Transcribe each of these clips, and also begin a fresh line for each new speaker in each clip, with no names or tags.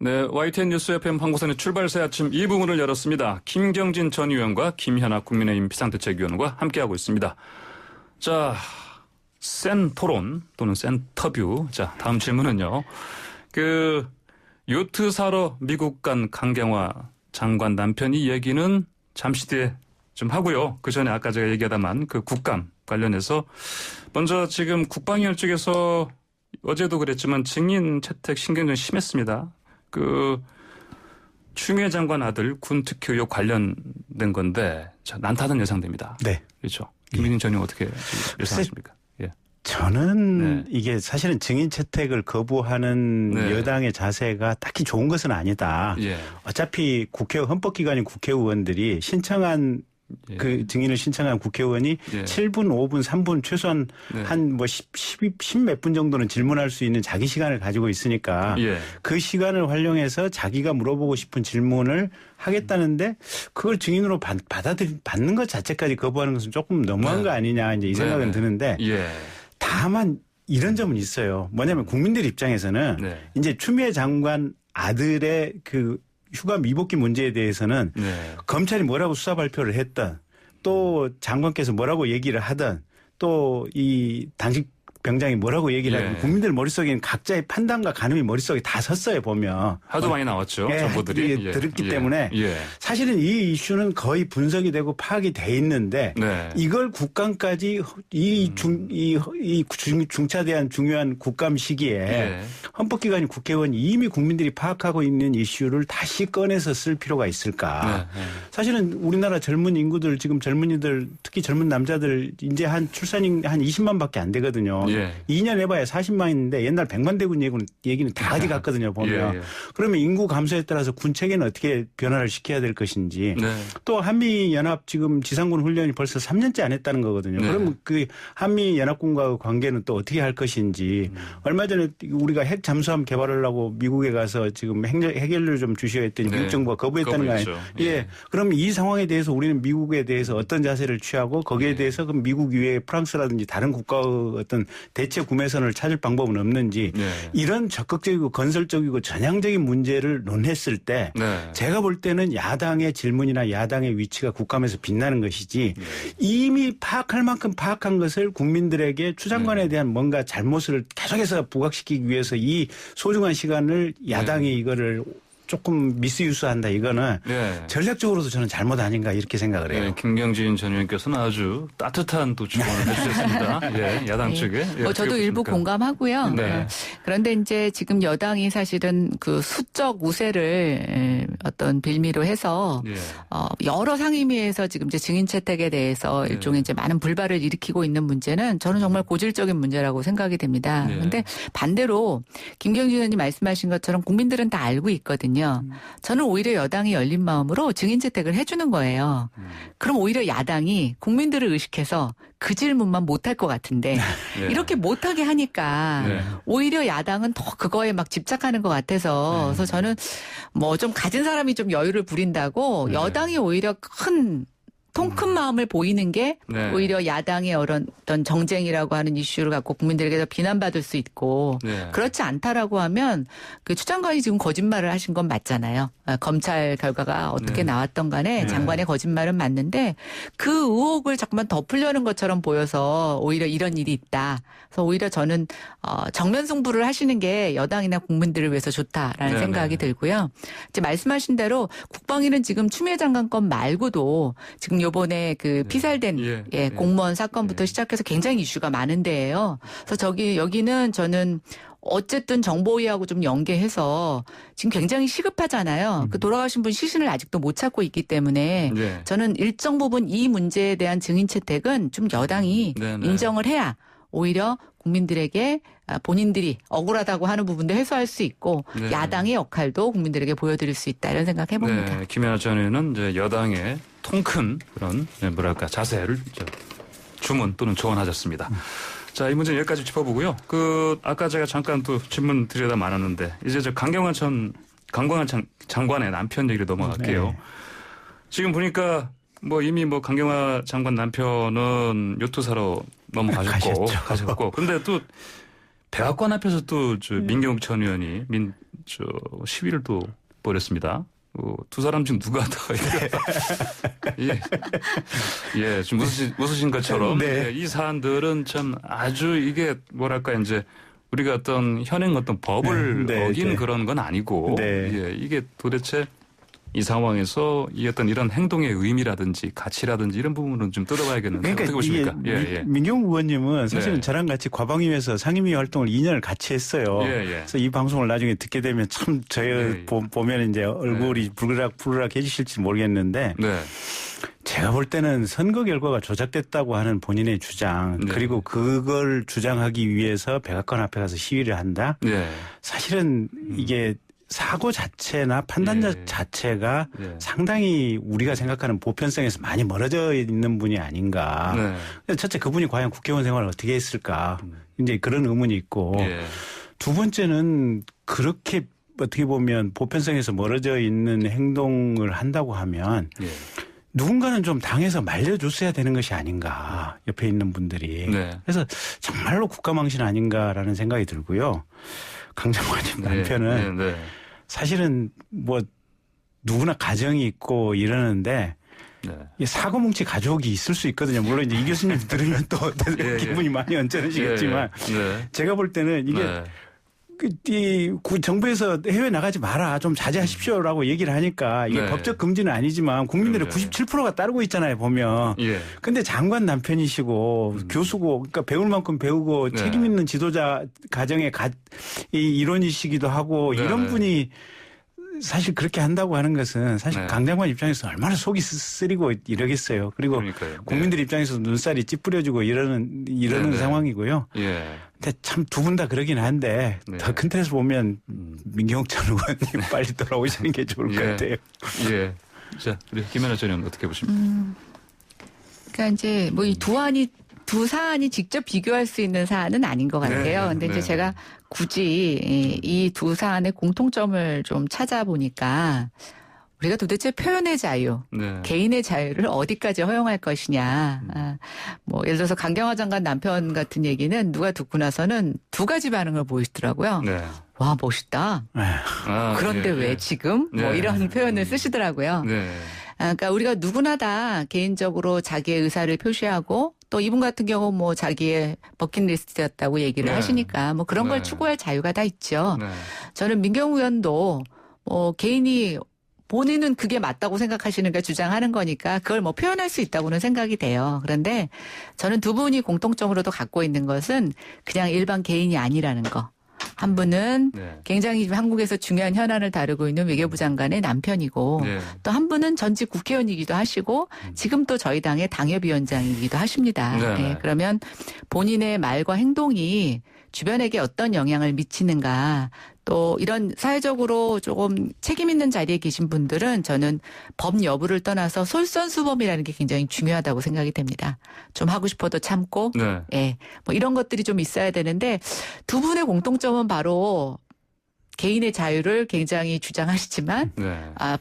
네, YTN 뉴스 FM 황보선의 출발새 아침 2부문을 열었습니다. 김경진 전 의원과 김현아 국민의힘 비상대책위원과 함께하고 있습니다. 자, 센 토론 또는 센터뷰. 자, 다음 질문은요. 요트 사러 미국 간 강경화 장관 남편이 얘기는 잠시 뒤에 좀 하고요. 그 전에 아까 제가 얘기하다만 그 국감 관련해서 먼저 지금 국방위원 쪽에서 어제도 그랬지만 증인 채택 신경 좀 심했습니다. 추미애 장관 아들 군 특혜 의혹 관련된 건데 난타는 예상됩니다.
네.
그렇죠. 김민희 전 의원 어떻게 예상하십니까? 예.
저는 이게 사실은 증인 채택을 거부하는 여당의 자세가 딱히 좋은 것은 아니다.
예.
어차피 헌법기관인 국회의원들이 신청한 그 증인을 신청한 국회의원이 7분, 5분, 3분 최소한 한 10 몇 분 정도는 질문할 수 있는 자기 시간을 가지고 있으니까 그 시간을 활용해서 자기가 물어보고 싶은 질문을 하겠다는데 그걸 증인으로 받는 것 자체까지 거부하는 것은 조금 너무한 거 아니냐 이제 이 생각은 드는데 다만 이런 점은 있어요. 뭐냐면 국민들 입장에서는 이제 추미애 장관 아들의 휴가 미복귀 문제에 대해서는 검찰이 뭐라고 수사 발표를 했던 또 장관께서 뭐라고 얘기를 하던 또 이 당시 병장이 뭐라고 얘기를 하든 국민들 머릿속에는 각자의 판단과 가늠이 머릿속에 다 섰어요 보면.
하도 많이 나왔죠. 정보들이.
들었기 때문에 사실은 이 이슈는 거의 분석이 되고 파악이 돼 있는데 이걸 국감까지 중차대한 중요한 국감 시기에 헌법기관인 국회의원이 이미 국민들이 파악하고 있는 이슈를 다시 꺼내서 쓸 필요가 있을까. 사실은 우리나라 젊은 인구들 지금 젊은이들 특히 젊은 남자들 이제 출산이 한 20만밖에 안 되거든요. 2년 해봐야 40만인데 옛날 100만 대군 얘기는 다 어디 갔거든요 보면. 그러면 인구 감소에 따라서 군 체계는 어떻게 변화를 시켜야 될 것인지. 또 한미연합 지금 지상군 훈련이 벌써 3년째 안 했다는 거거든요. 그러면 그 한미연합군과의 관계는 또 어떻게 할 것인지. 얼마 전에 우리가 핵 잠수함 개발하려고 미국에 가서 지금 해결을 좀 주셔야 했더니 미국 정부가 거부했다는 거 아니에요. 그럼 이 상황에 대해서 우리는 미국에 대해서 어떤 자세를 취하고 거기에 대해서 그럼 미국 이외에 프랑스라든지 다른 국가의 어떤 대체 구매선을 찾을 방법은 없는지 이런 적극적이고 건설적이고 전향적인 문제를 논했을 때 제가 볼 때는 야당의 질문이나 야당의 위치가 국감에서 빛나는 것이지 이미 파악할 만큼 파악한 것을 국민들에게 추 장관에 대한 뭔가 잘못을 계속해서 부각시키기 위해서 이 소중한 시간을 야당이 이거를 조금 미스유스한다 이거는 전략적으로도 저는 잘못 아닌가 이렇게 생각을 해요.
김경진 전 의원께서는 아주 따뜻한 또 주문을 해주셨습니다. 야당 쪽에.
저도 일부 공감하고요. 그런데 이제 지금 여당이 사실은 그 수적 우세를 어떤 빌미로 해서 여러 상임위에서 지금 이제 증인 채택에 대해서 일종의 이제 많은 불발을 일으키고 있는 문제는 저는 정말 고질적인 문제라고 생각이 됩니다. 그런데 반대로 김경진 의원님 말씀하신 것처럼 국민들은 다 알고 있거든요. 저는 오히려 여당이 열린 마음으로 증인 채택을 해주는 거예요. 그럼 오히려 야당이 국민들을 의식해서 그 질문만 못할 것 같은데 이렇게 못하게 하니까 오히려 야당은 더 그거에 막 집착하는 것 같아서 그래서 저는 뭐 좀 가진 사람이 좀 여유를 부린다고 여당이 오히려 통 큰 마음을 보이는 게 오히려 야당의 어떤 정쟁이라고 하는 이슈를 갖고 국민들에게서 비난받을 수 있고 그렇지 않다라고 하면 그 추 장관이 지금 거짓말을 하신 건 맞잖아요. 검찰 결과가 어떻게 나왔던 간에 장관의 거짓말은 맞는데 그 의혹을 자꾸만 덮으려는 것처럼 보여서 오히려 이런 일이 있다. 그래서 오히려 저는 정면 승부를 하시는 게 여당이나 국민들을 위해서 좋다라는 생각이 들고요. 이제 말씀하신 대로 국방위는 지금 추미애 장관 건 말고도 지금 요번에 그 피살된 공무원 사건부터 시작해서 굉장히 이슈가 많은데요. 그래서 여기는 저는 어쨌든 정보위하고 좀 연계해서 지금 굉장히 시급하잖아요. 그 돌아가신 분 시신을 아직도 못 찾고 있기 때문에 저는 일정 부분 이 문제에 대한 증인 채택은 좀 여당이 인정을 해야 오히려 국민들에게 본인들이 억울하다고 하는 부분도 해소할 수 있고 야당의 역할도 국민들에게 보여드릴 수 있다 이런 생각 해봅니다.
김현아 전 의원은 이제 여당의 통큰 그런 자세를 주문 또는 조언하셨습니다. 자, 이 문제 여기까지 짚어보고요. 아까 제가 잠깐 또 질문 드리다 말았는데 이제 강경화 장관의 남편 얘기로 넘어갈게요. 지금 보니까 이미 강경화 장관 남편은 요트 사러 넘어가셨고. 그런데 또 백악관 앞에서 또 민경욱 전 의원이 시위를 또 벌였습니다. 두 사람 중 누가 더 예, 좀 웃으신 것처럼
네.
예, 이 사안들은 참 아주 이게 뭐랄까 이제 우리가 어떤 현행 어떤 법을 어긴 그런 건 아니고 예, 이게 도대체 이 상황에서 이 어떤 이런 행동의 의미라든지 가치라든지 이런 부분은 좀 뜯어봐야겠는데
그러니까
어떻게 보십니까?
민경 의원님은 사실은 저랑 같이 과방위에서 상임위 활동을 2년을 같이 했어요. 그래서 이 방송을 나중에 듣게 되면 참 보면 이제 얼굴이 불그락 해주실지 모르겠는데 제가 볼 때는 선거 결과가 조작됐다고 하는 본인의 주장 그리고 그걸 주장하기 위해서 백악관 앞에 가서 시위를 한다. 사실은 이게 사고 자체나 판단 자체가 상당히 우리가 생각하는 보편성에서 많이 멀어져 있는 분이 아닌가. 첫째 그분이 과연 국회의원 생활을 어떻게 했을까. 이제 그런 의문이 있고 두 번째는 그렇게 어떻게 보면 보편성에서 멀어져 있는 행동을 한다고 하면 누군가는 좀 당에서 말려줬어야 되는 것이 아닌가. 옆에 있는 분들이. 그래서 정말로 국가망신 아닌가라는 생각이 들고요. 강장관님 남편은 사실은 뭐 누구나 가정이 있고 이러는데 사고뭉치 가족이 있을 수 있거든요. 물론 이제 이 교수님 들으면 또 기분이 많이 언짢으시겠지만 제가 볼 때는 이게 정부에서 해외 나가지 마라 좀 자제하십시오라고 얘기를 하니까 이게 법적 금지는 아니지만 국민들의 97%가 따르고 있잖아요 보면. 근데 장관 남편이시고 교수고 그러니까 배울 만큼 배우고 책임 있는 지도자 가정의 일원이시기도 하고 이런 분이 사실 그렇게 한다고 하는 것은 사실 강 장관 입장에서 얼마나 속이 쓰리고 이러겠어요. 그리고 국민들 입장에서 눈살이 찌푸려지고 이러는 상황이고요. 근데 참 두 분 다 그러긴 한데 더 큰 틀에서 보면 민경찬 의원님 빨리 돌아오시는 게 좋을 것 같아요.
자, 우리 김연아 전 의원 어떻게 보십니까?
그러니까 이제 뭐 이 두 사안이 직접 비교할 수 있는 사안은 아닌 것 같아요. 근데 이제 제가 굳이 이 두 사안의 공통점을 좀 찾아보니까 우리가 도대체 표현의 자유, 개인의 자유를 어디까지 허용할 것이냐. 뭐 예를 들어서 강경화 장관 남편 같은 얘기는 누가 듣고 나서는 두 가지 반응을 보이시더라고요. 와 멋있다. 그런데 왜 지금? 뭐 이런 표현을 쓰시더라고요. 그러니까 우리가 누구나 다 개인적으로 자기의 의사를 표시하고 또 이분 같은 경우 뭐 자기의 버킷리스트였다고 얘기를 하시니까 뭐 그런 걸 추구할 자유가 다 있죠. 저는 민경우 의원도 뭐 개인이 본인은 그게 맞다고 생각하시는 게 주장하는 거니까 그걸 뭐 표현할 수 있다고는 생각이 돼요. 그런데 저는 두 분이 공통점으로도 갖고 있는 것은 그냥 일반 개인이 아니라는 거. 한 분은 굉장히 한국에서 중요한 현안을 다루고 있는 외교부 장관의 남편이고 또 한 분은 전직 국회의원이기도 하시고 지금 또 저희 당의 당협위원장이기도 하십니다. 그러면 본인의 말과 행동이 주변에게 어떤 영향을 미치는가 또 이런 사회적으로 조금 책임 있는 자리에 계신 분들은 저는 법 여부를 떠나서 솔선수범이라는 게 굉장히 중요하다고 생각이 됩니다. 좀 하고 싶어도 참고 뭐 이런 것들이 좀 있어야 되는데 두 분의 공통점은 바로 개인의 자유를 굉장히 주장하시지만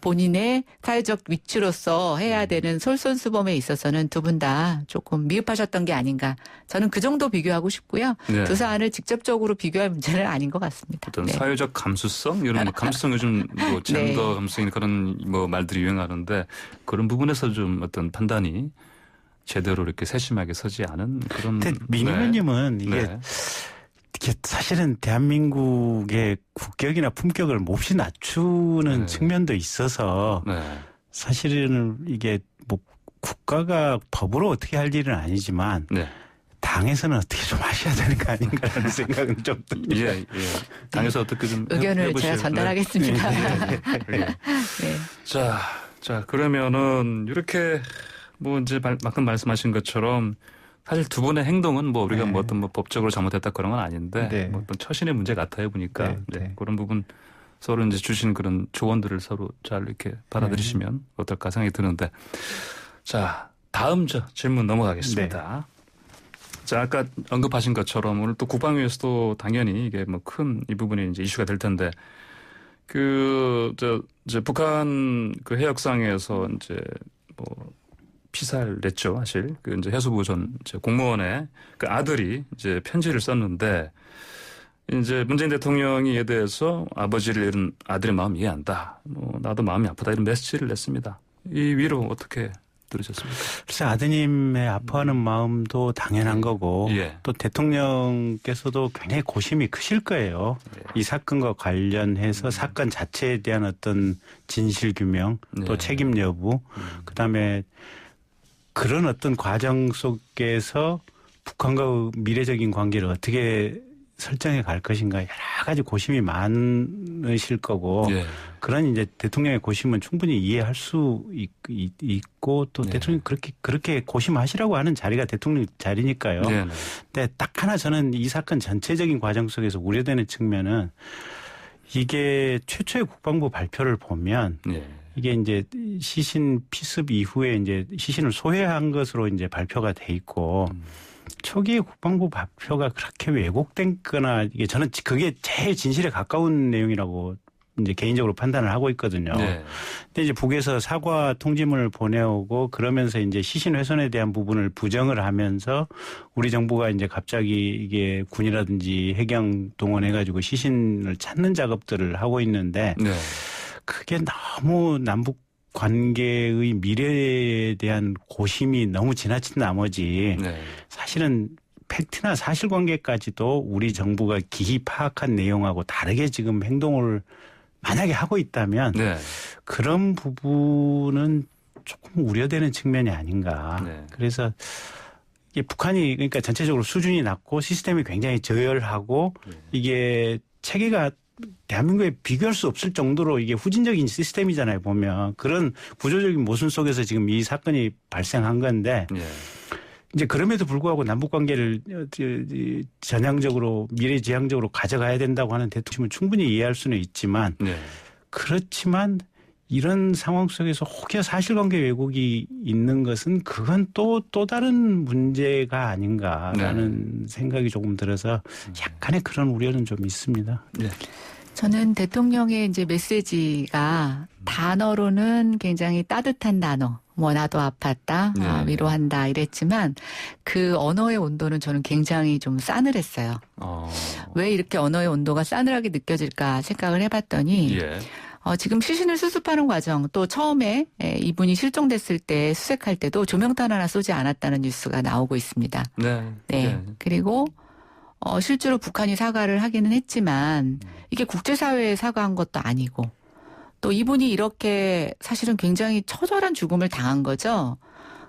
본인의 사회적 위치로서 해야 되는 솔선수범에 있어서는 두 분 다 조금 미흡하셨던 게 아닌가. 저는 그 정도 비교하고 싶고요. 두 사안을 직접적으로 비교할 문제는 아닌 것 같습니다.
어떤 사회적 감수성 이런 뭐 감수성 요즘 뭐 젠더 감수성 그런 뭐 말들이 유행하는데 그런 부분에서 좀 어떤 판단이 제대로 이렇게 세심하게 서지 않은 그런.
근데 민 의원님은 이게 사실은 대한민국의 국격이나 품격을 몹시 낮추는 측면도 있어서 사실은 이게 뭐 국가가 법으로 어떻게 할 일은 아니지만 당에서는 어떻게 좀 하셔야 되는 거 아닌가라는 생각은 좀 듭니다.
당에서 어떻게 좀
의견을
해보시죠.
제가 전달하겠습니다.
자 그러면은 이렇게 뭐 이제 방금 말씀하신 것처럼 사실 두 분의 행동은 뭐 우리가 뭐 어떤 뭐 법적으로 잘못했다 그런 건 아닌데 뭐 어떤 처신의 문제 같아요 보니까 그런 부분 서로 이제 주신 그런 조언들을 서로 잘 이렇게 받아들이시면 어떨까 생각이 드는데 자 다음 질문 넘어가겠습니다. 자 아까 언급하신 것처럼 오늘 또 국방위에서도 당연히 이게 뭐 큰 이 부분이 이제 이슈가 될 텐데 이제 북한 그 해역상에서 이제 뭐 피살을 냈죠, 사실. 그 이제 해수부 전 공무원의 그 아들이 이제 편지를 썼는데 이제 문재인 대통령이 이에 대해서 아버지를 잃은 아들의 마음 이해한다. 나도 마음이 아프다 이런 메시지를 냈습니다. 이 위로 어떻게 들으셨습니까?
글쎄 아드님의 아파하는 마음도 당연한 거고
예.
또 대통령께서도 굉장히 고심이 크실 거예요. 이 사건과 관련해서 사건 자체에 대한 어떤 진실 규명 또 책임 여부 그다음에 그런 어떤 과정 속에서 북한과 미래적인 관계를 어떻게 설정해 갈 것인가 여러 가지 고심이 많으실 거고 그런 이제 대통령의 고심은 충분히 이해할 수 있고 또 대통령 그렇게 고심하시라고 하는 자리가 대통령 자리니까요. 근데 딱 하나 저는 이 사건 전체적인 과정 속에서 우려되는 측면은 이게 최초의 국방부 발표를 보면 이게 이제 시신 피습 이후에 이제 시신을 소외한 것으로 이제 발표가 돼 있고 초기에 국방부 발표가 그렇게 왜곡된 거나 이게 저는 그게 제일 진실에 가까운 내용이라고 이제 개인적으로 판단을 하고 있거든요. 근데 이제 북에서 사과 통지문을 보내오고 그러면서 이제 시신 훼손에 대한 부분을 부정을 하면서 우리 정부가 이제 갑자기 이게 군이라든지 해경 동원해가지고 시신을 찾는 작업들을 하고 있는데 그게 너무 남북 관계의 미래에 대한 고심이 너무 지나친 나머지 사실은 팩트나 사실관계까지도 우리 정부가 기히 파악한 내용하고 다르게 지금 행동을 만약에 하고 있다면 그런 부분은 조금 우려되는 측면이 아닌가. 그래서 이게 북한이 그러니까 전체적으로 수준이 낮고 시스템이 굉장히 저열하고 이게 체계가 대한민국에 비교할 수 없을 정도로 이게 후진적인 시스템이잖아요, 보면. 그런 구조적인 모순 속에서 지금 이 사건이 발생한 건데 이제 그럼에도 불구하고 남북 관계를 전향적으로 미래지향적으로 가져가야 된다고 하는 대통령은 충분히 이해할 수는 있지만 그렇지만 이런 상황 속에서 혹여 사실관계 왜곡이 있는 것은 그건 또 다른 문제가 아닌가라는 생각이 조금 들어서 약간의 그런 우려는 좀 있습니다.
저는 대통령의 이제 메시지가 단어로는 굉장히 따뜻한 단어. 뭐 나도 아팠다, 위로한다 이랬지만 그 언어의 온도는 저는 굉장히 좀 싸늘했어요. 왜 이렇게 언어의 온도가 싸늘하게 느껴질까 생각을 해봤더니 지금 시신을 수습하는 과정 또 처음에 이분이 실종됐을 때 수색할 때도 조명탄 하나 쏘지 않았다는 뉴스가 나오고 있습니다. 그리고 실제로 북한이 사과를 하기는 했지만 이게 국제사회에 사과한 것도 아니고 또 이분이 이렇게 사실은 굉장히 처절한 죽음을 당한 거죠.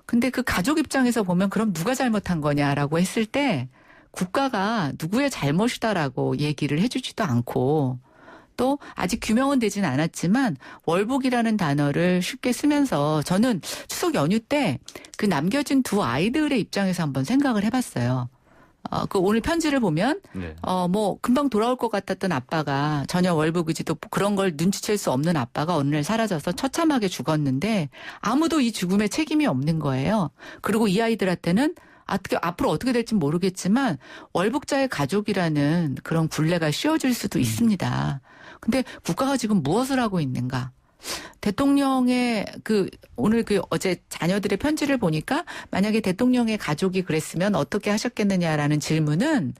근데 그 가족 입장에서 보면 그럼 누가 잘못한 거냐라고 했을 때 국가가 누구의 잘못이다라고 얘기를 해주지도 않고 또 아직 규명은 되진 않았지만 월북이라는 단어를 쉽게 쓰면서 저는 추석 연휴 때 그 남겨진 두 아이들의 입장에서 한번 생각을 해봤어요. 그 오늘 편지를 보면, 뭐, 금방 돌아올 것 같았던 아빠가 전혀 월북의지도 그런 걸 눈치챌 수 없는 아빠가 어느 날 사라져서 처참하게 죽었는데 아무도 이 죽음에 책임이 없는 거예요. 그리고 이 아이들한테는 앞으로 어떻게 될지 모르겠지만 월북자의 가족이라는 그런 굴레가 씌워질 수도 있습니다. 근데 국가가 지금 무엇을 하고 있는가? 대통령의 오늘 어제 자녀들의 편지를 보니까 만약에 대통령의 가족이 그랬으면 어떻게 하셨겠느냐라는 질문은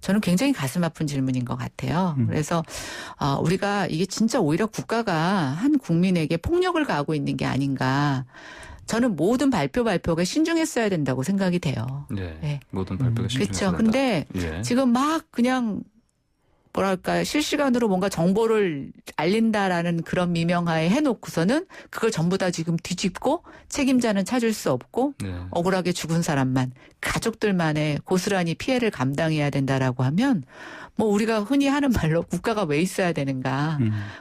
저는 굉장히 가슴 아픈 질문인 것 같아요. 그래서 우리가 이게 진짜 오히려 국가가 한 국민에게 폭력을 가하고 있는 게 아닌가. 저는 모든 발표가 신중했어야 된다고 생각이 돼요.
모든 발표가 신중했어야 된다.
그렇죠. 근데 지금 막 그냥 뭐랄까 실시간으로 뭔가 정보를 알린다라는 그런 미명하에 해놓고서는 그걸 전부 다 지금 뒤집고 책임자는 찾을 수 없고 억울하게 죽은 사람만 가족들만의 고스란히 피해를 감당해야 된다라고 하면 뭐 우리가 흔히 하는 말로 국가가 왜 있어야 되는가.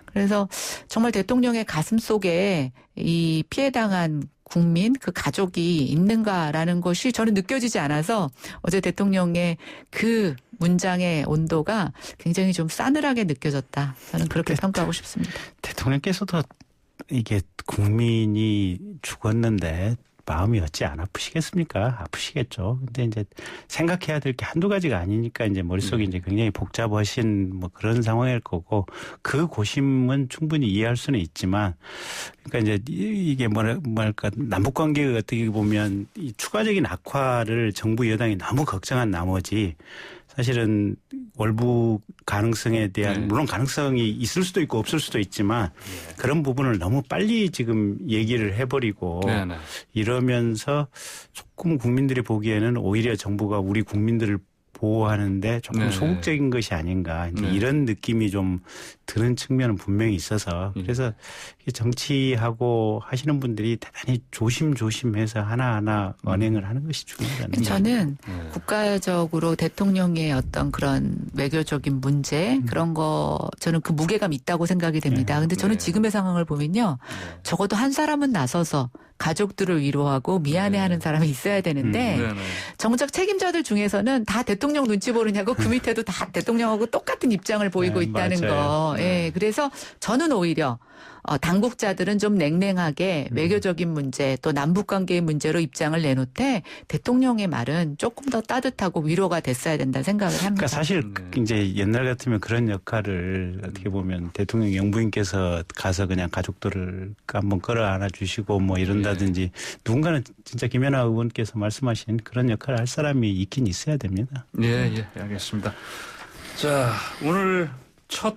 그래서 정말 대통령의 가슴 속에 이 피해당한 국민, 그 가족이 있는가라는 것이 저는 느껴지지 않아서 어제 대통령의 그 문장의 온도가 굉장히 좀 싸늘하게 느껴졌다. 저는 그렇게 평가하고 싶습니다.
대통령께서도 이게 국민이 죽었는데 마음이 어찌 안 아프시겠습니까? 아프시겠죠. 근데 이제 생각해야 될 게 한두 가지가 아니니까 이제 머릿속이 이제 굉장히 복잡하신 뭐 그런 상황일 거고 그 고심은 충분히 이해할 수는 있지만 그러니까 이제 이게 뭐랄까 남북 관계가 어떻게 보면 이 추가적인 악화를 정부 여당이 너무 걱정한 나머지 사실은 월부 가능성에 대한
네.
물론 가능성이 있을 수도 있고 없을 수도 있지만 그런 부분을 너무 빨리 지금 얘기를 해버리고
네, 네.
이러면서 조금 국민들이 보기에는 오히려 정부가 우리 국민들을 보호하는데 조금
네.
소극적인 것이 아닌가 이제
네.
이런 느낌이 좀 드는 측면은 분명히 있어서 그래서 정치하고 하시는 분들이 대단히 조심조심해서 하나하나 언행을 하는 것이 중요하다는
저는 국가적으로 대통령의 어떤 그런 외교적인 문제 그런 거 저는 그 무게감 있다고 생각이 됩니다. 근데 저는 지금의 상황을 보면요. 적어도 한 사람은 나서서 가족들을 위로하고 미안해하는 사람이 있어야 되는데 정작 책임자들 중에서는 다 대통령 눈치 보느냐고 그 밑에도 다 대통령하고 똑같은 입장을 보이고 있다는 거. 예, 그래서 저는 오히려 당국자들은 좀 냉랭하게 외교적인 문제 또 남북관계의 문제로 입장을 내놓되 대통령의 말은 조금 더 따뜻하고 위로가 됐어야 된다는 생각을 합니다.
그러니까 사실 이제 옛날 같으면 그런 역할을 어떻게 보면 대통령 영부인께서 가서 그냥 가족들을 한번 끌어안아 주시고 뭐 이런다든지 누군가는 진짜 김연아 의원께서 말씀하신 그런 역할을 할 사람이 있긴 있어야 됩니다.
예, 알겠습니다. 자, 오늘 첫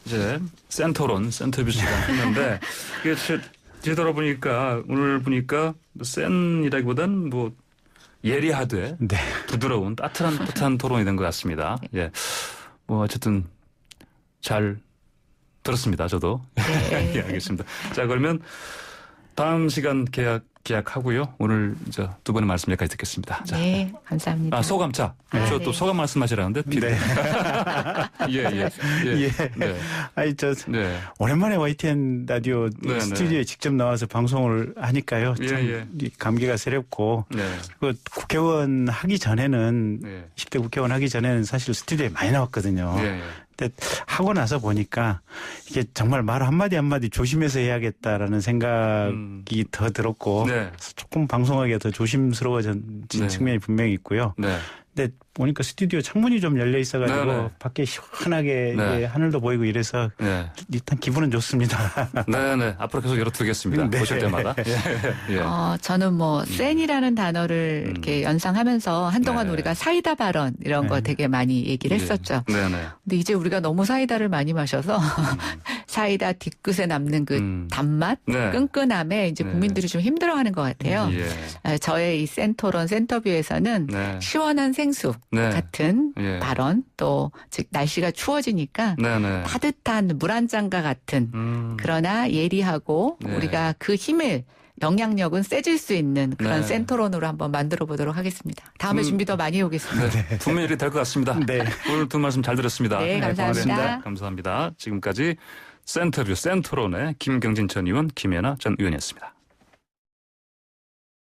이제 센터뷰 시간 했는데 이게 뒤돌아보니까 오늘 보니까 센이라기보단 뭐 예리하되 부드러운 따뜻한 토론이 된 것 같습니다. 예, 뭐 어쨌든 잘 들었습니다. 저도. 예, 알겠습니다. 자, 그러면 다음 시간 계약하고요. 오늘 두 분의 말씀 여기까지 듣겠습니다. 자.
네, 감사합니다.
소감차. 저 또 소감 말씀하시라는데.
네.
예.
네. 아니, 오랜만에 YTN 라디오 스튜디오에 직접 나와서 방송을 하니까요. 참 감기가 세렵고. 그 국회의원 하기 전에는, 20대 국회의원 하기 전에는 사실 스튜디오에 많이 나왔거든요. 근데 하고 나서 보니까 이게 정말 말 한마디 한마디 조심해서 해야겠다라는 생각이 더 들었고 조금 방송하기가 더 조심스러워진 측면이 분명히 있고요. 근데 보니까 스튜디오 창문이 좀 열려 있어가지고 밖에 시원하게 하늘도 보이고 이래서 일단 기분은 좋습니다.
네. 앞으로 계속 열어두겠습니다. 보실 때마다.
저는 뭐 센이라는 단어를 이렇게 연상하면서 한동안 우리가 사이다 발언 이런 거 되게 많이 얘기를 했었죠. 근데 이제 우리가 너무 사이다를 많이 마셔서 사이다 뒤끝에 남는 그 단맛, 끈끈함에 이제 국민들이 좀 힘들어하는 것 같아요. 저의 이 센토론 센터뷰에서는 시원한 생수 같은 발언 또 즉 날씨가 추워지니까 따뜻한 물 한 잔과 같은 그러나 예리하고 우리가 그 힘을 영향력은 세질 수 있는 그런 센토론으로 한번 만들어 보도록 하겠습니다. 다음에 준비 더 많이 해오겠습니다.
분명히 될 것 같습니다. 오늘 두 말씀 잘 들었습니다.
네, 감사합니다.
감사합니다. 지금까지 센터뷰 센토론의 김경진 전 의원, 김연아 전 의원이었습니다.